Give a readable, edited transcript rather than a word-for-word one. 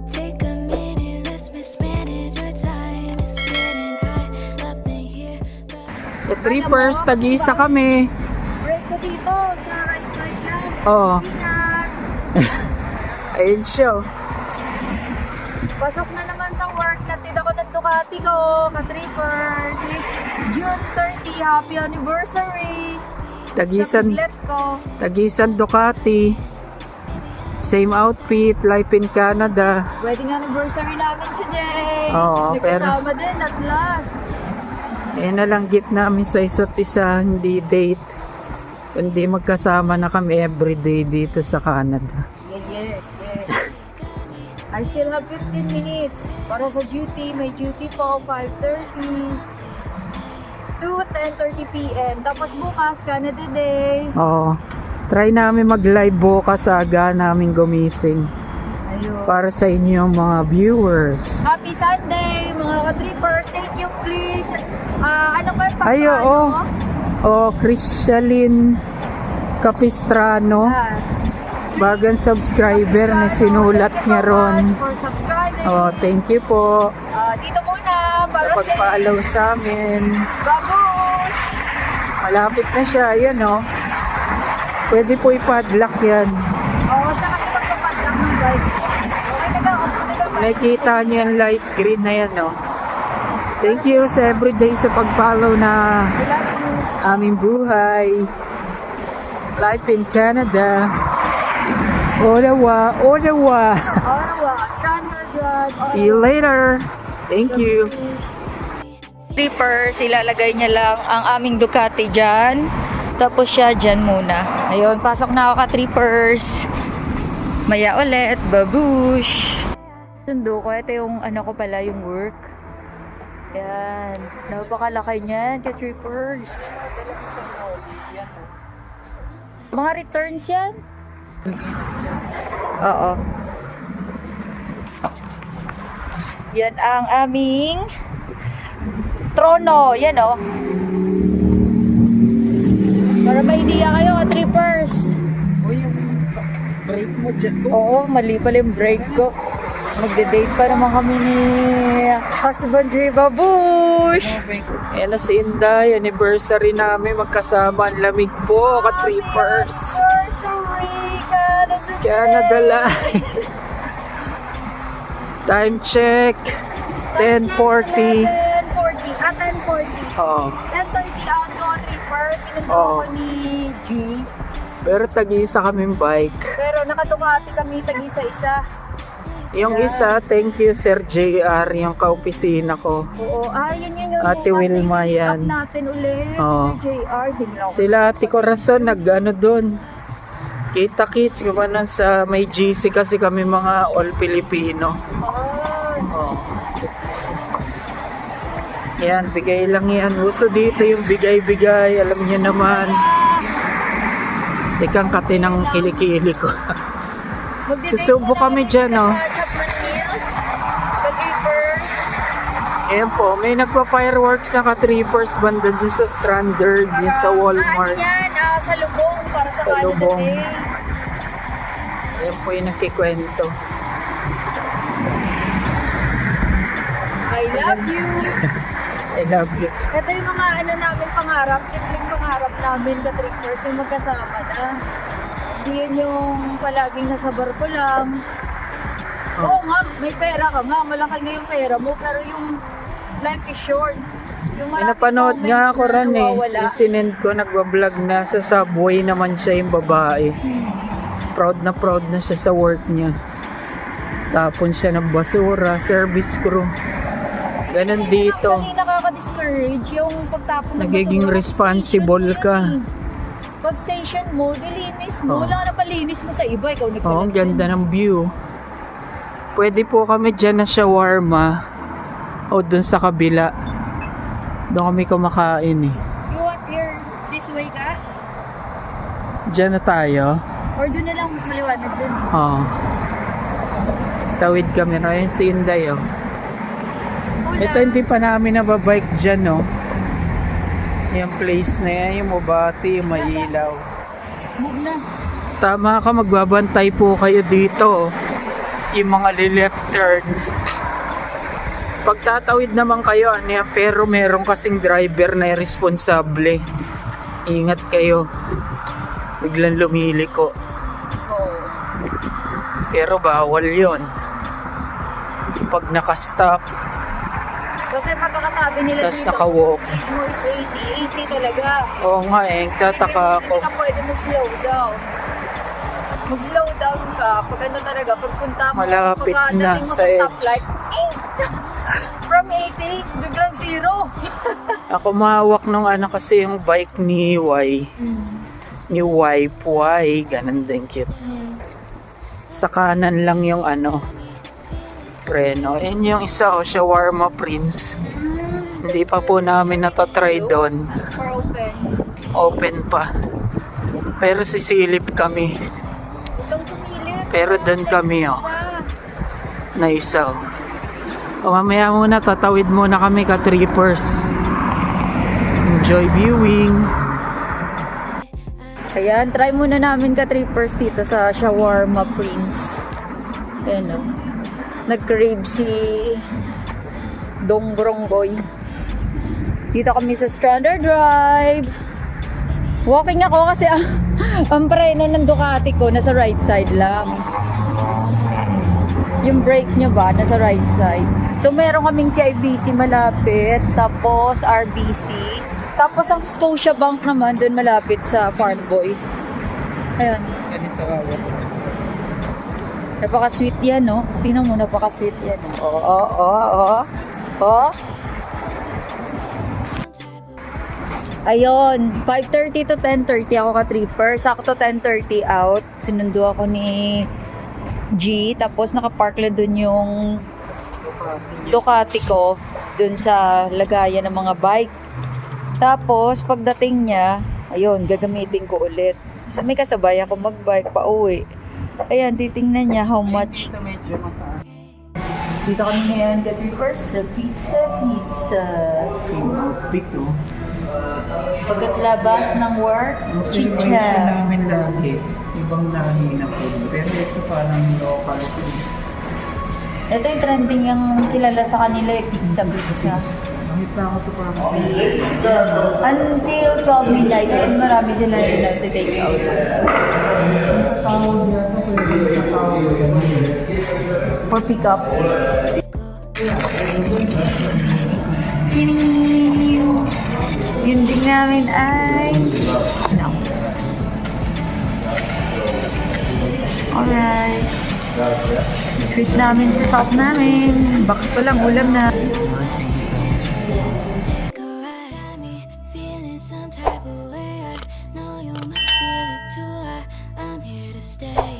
Take a minute, let's mismanage our time. It's getting high up in here. So, trippers, tag-isa kami. Break ko dito sa right side lang. Oo. Ingat. Ayun siya. Pasok na naman sa work. Natid ako ng Ducati ko. Ka-trippers. It's June 30. Happy anniversary. Tagisan, Sa piglet ko. Tagisan Ducati. Same outfit, life in Canada. Wedding anniversary namin si Jay. Oo, Nagkasama din at last. Eh nalanggit namin sa isa't isa, hindi date. Kundi magkasama na kami everyday dito sa Canada. Yeah. I still have 15 minutes para sa duty. May duty po 5:30 to 10:30 p.m. Tapos bukas, Canada Day. Oo. Try namin mag-live bukas aga namin gumising. Ayun. Para sa inyo mga viewers. Happy Sunday, mga ka-trippers. Thank you, please. Ano ba yung Ay, oo. Oh, Crishalyn Capistrano. Bagang subscriber na sinulat niya ron. For subscribing. Oh, thank you po. Dito muna para Sa pag-follow sa amin. Baboy. Malapit na siya, yan oh. Pwede po ipadlock yan. Oo, siya kasi magpapadlock ng bike. Okay, Nakikita niyo yung light green na yan oh. Thank you sa everyday sa pag-follow na aming buhay. Life in Canada. Ottawa, Ottawa. Standard God. See you later. Thank you. Trippers, ilalagay niya lang ang aming Ducati dyan. Tapos siya dyan muna. Ayun, pasok na ako ka-trippers. Maya ulit, babush. Sundo ko, ito yung ano ko pala, yung work. Yan, napakalaki niyan ka-trippers. Mga returns yan? Oo. Yan ang aming trono. Yan o. Para may idea kayo, trippers. O yung break mo dyan. Oo, mali pala yung break ko. Magde-date pa naman kami ni husband ni Babush. Ayan na si Inday, anniversary namin, magkasama ang lamig po, ka-trippers. Anniversary, Canada Live. Time check, 10:40. 10:40. 10:40. Oo. 10:30 out ko, trippers. Sinundo Oo. ko ni G. Pero tag-isa kaming bike. Pero nakadukati kami tag-isa-isa. Yung isa, thank you Sir JR, yung ka-opisina ko. Oo. Yun yung Ate Wilma yan. up natin ulit. Oo. Si JR. Sila Ate Corazon, nag-ano doon. Kita kits, gumanon sa may GC kasi kami mga all Filipino. Oh. Yan, bigay lang yan. Uso dito yung bigay-bigay. Alam niyo naman. Ikang kati ng kilikili ko. Susubo kami dyan, oh. Chapman Mills. Ka-trippers. Ayan po, may nagpa-fireworks sa ka-trippers banda dun sa Strandard, yung sa Walmart. Yan, sa lubong para sa Sa Canada lubong. Day. Ayan po yung nakikwento. I love you. I love you. Ito yung mga ano namin pangarap, simpleng pangarap namin ka-trippers, yung magkasama na. Hindi yun yung palaging nasa barko lang. Oo nga, may pera ka nga, malaki nga yung pera mo, pero yung life is short. Yung May maraming napanood moments nga ako na ron eh. nawawala. Yung sinend ko, nagbablog na sa subway naman siya yung babae. Proud na siya sa work niya. Tapon siya ng basura, service crew. Ganun dito. Actually, nakaka-discourage yung pagtapon ng Nagiging basura sa responsible station ka. mo eh. Pag station mo, dilinis mo. Oo. Wala ka na palinis mo sa iba. Ikaw Oh, ang nagpalit. ganda ng view. Pwede po kami dyan na shawarma. O dun sa kabila. Doon kami kumakain eh. You want here, this way ka? Dyan na tayo. Or doon na lang, mas maliwanag dun. Oo. Tawid kami. Ayun si Inday oh. Ito hindi pa namin nababike dyan no. Yung place na yan, yung mabati, yung may ilaw. Move na. Tama ka, magbabantay po kayo dito. Yung mga left turn. Pagtatawid naman kayo, ano yan, pero meron kasing driver na responsable. Ingat kayo. Biglang lumiliko. Pero bawal yon. Pag nakastop, Kasi pagkakasabi nila tas dito, nakawalk. speed mo is 80. 80 talaga. Oo nga eh, tataka ako. Hindi ka pwede mag-slow down. Mag-slow down ka pag ano talaga, pagpunta mo, Malapit na pagkadating mo sa sa edge. stoplight, from 80, biglang 0. Ako mahawak nung ano kasi yung bike ni Y. Ni Y, ganun din cute. Sa kanan lang yung ano, preno. And yung isa o, Shawarma Prince. Hindi pa po namin natatry doon. Or open. Open pa. Pero sisilip kami. Itong sumilip. Pero doon kami oh. Na isa oh. O mamaya muna, tatawid muna kami ka trippers. Enjoy viewing. Ayan, try muna namin ka-trippers dito sa Shawarma Prince. Ayan o. Nag-crave si Dong Bronggoy. Dito kami sa Strander Drive. Walking ako kasi ang preno ng Ducati ko nasa right side lang. Yung brake nyo ba, nasa right side. So meron kaming CIBC malapit, tapos RBC. Tapos ang Scotiabank naman dun malapit sa Farm Boy. Ayun. Napaka-sweet yan, no? Tingnan mo, napaka-sweet yan. Oh. Ayun, 5:30 to 10:30 ako ka-tripper. Sakto 10:30 out. Sinundo ako ni G. Tapos nakapark lang dun yung Ducati ko. Dun sa lagayan ng mga bike. Tapos, pagdating niya, ayun, gagamitin ko ulit. May kasabay ako mag-bike pa uwi. Ayan, titingnan niya how much. Dito kami ngayon, ka-trippers, sa pizza. Pito. Pagkatlabas ng work, chicha. namin lagi. Ibang lahi na po. Pero ito parang local food. Ito yung trending yung kilala sa kanila, pizza. Nakita ko ito parang Until 12 midnight, and marami sila yung nag-take out. tawag yan. For pick up. Yun din namin ay... Alright. Treat namin sa shop namin. Box pa lang, ulam na. Take a ride at me, feeling some type of way. I know you must feel it too. I'm here to stay.